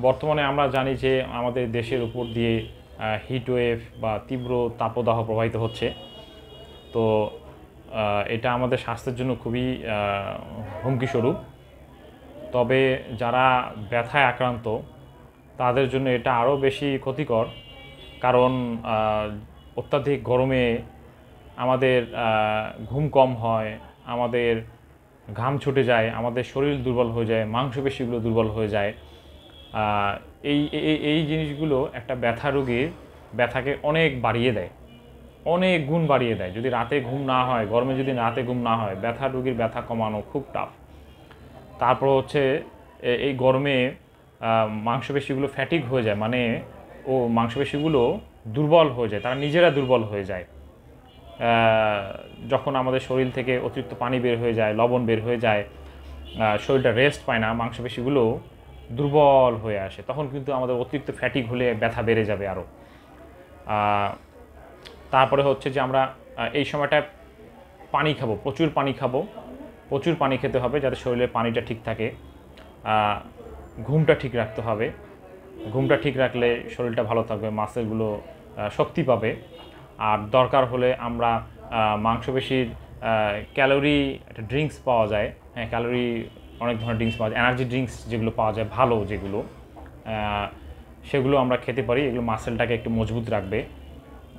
বর্তমানে আমরা জানি যে আমাদের দেশের উপর দিয়ে হিট ওয়েভ বা তীব্র তাপদাহ প্রবাহিত হচ্ছে। তো এটা আমাদের স্বাস্থ্যের জন্য খুবই হুমকিস্বরূপ। তবে যারা ব্যথায় আক্রান্ত তাদের জন্য এটা আরও বেশি ক্ষতিকর, কারণ অত্যাধিক গরমে আমাদের ঘুম কম হয়, আমাদের ঘাম ছুটে যায়, আমাদের শরীর দুর্বল হয়ে যায়, মাংসপেশিগুলো দুর্বল হয়ে যায়। এই এই এই জিনিসগুলো একটা ব্যথা রোগীর ব্যথাকে অনেক বাড়িয়ে দেয়, অনেক গুণ বাড়িয়ে দেয়। যদি রাতে ঘুম না হয়, গরমে যদি রাতে ঘুম না হয়, ব্যথা রোগীর ব্যথা কমানো খুব টাফ। তারপর হচ্ছে এই গরমে মাংসপেশিগুলো ফ্যাটিক হয়ে যায়, মানে মাংসপেশিগুলো দুর্বল হয়ে যায়, তারা নিজেরা দুর্বল হয়ে যায়। যখন আমাদের শরীর থেকে অতিরিক্ত পানি বের হয়ে যায়, লবণ বের হয়ে যায়, শরীরটা রেস্ট পায় না, মাংসপেশিগুলো দুর্বল হয়ে আসে, তখন কিন্তু আমাদের অতিরিক্ত ফ্যাটিক হলে ব্যথা বেড়ে যাবে আরও। তারপরে হচ্ছে যে আমরা এই সময়টায় পানি খাবো, প্রচুর পানি খাবো, প্রচুর পানি খেতে হবে যাতে শরীরের পানিটা ঠিক থাকে। ঘুমটা ঠিক রাখতে হবে, ঘুমটা ঠিক রাখলে শরীরটা ভালো থাকবে, মাসেলগুলো শক্তি পাবে। আর দরকার হলে আমরা মাংসপেশির ক্যালোরি একটা ড্রিঙ্কস পাওয়া যায়, হ্যাঁ ক্যালোরি অনেক ধরনের ড্রিঙ্কস পাওয়া যায়, এনার্জি ড্রিঙ্কস যেগুলো পাওয়া যায় ভালো যেগুলো, সেগুলো আমরা খেতে পারি। এগুলো মাসেলটাকে একটু মজবুত রাখবে।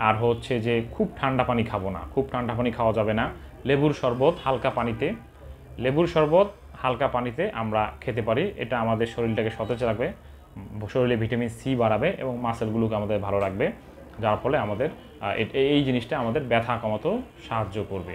আর হচ্ছে যে খুব ঠান্ডা পানি খাবো না, খুব ঠান্ডা পানি খাওয়া যাবে না। লেবুর শরবত হালকা পানিতে আমরা খেতে পারি। এটা আমাদের শরীরটাকে সতেজ রাখবে, শরীরে ভিটামিন সি বাড়াবে এবং মাসেলগুলোকে আমাদের ভালো রাখবে, যার ফলে আমাদের এই জিনিসটা আমাদের ব্যথা কমাতেও সাহায্য করবে।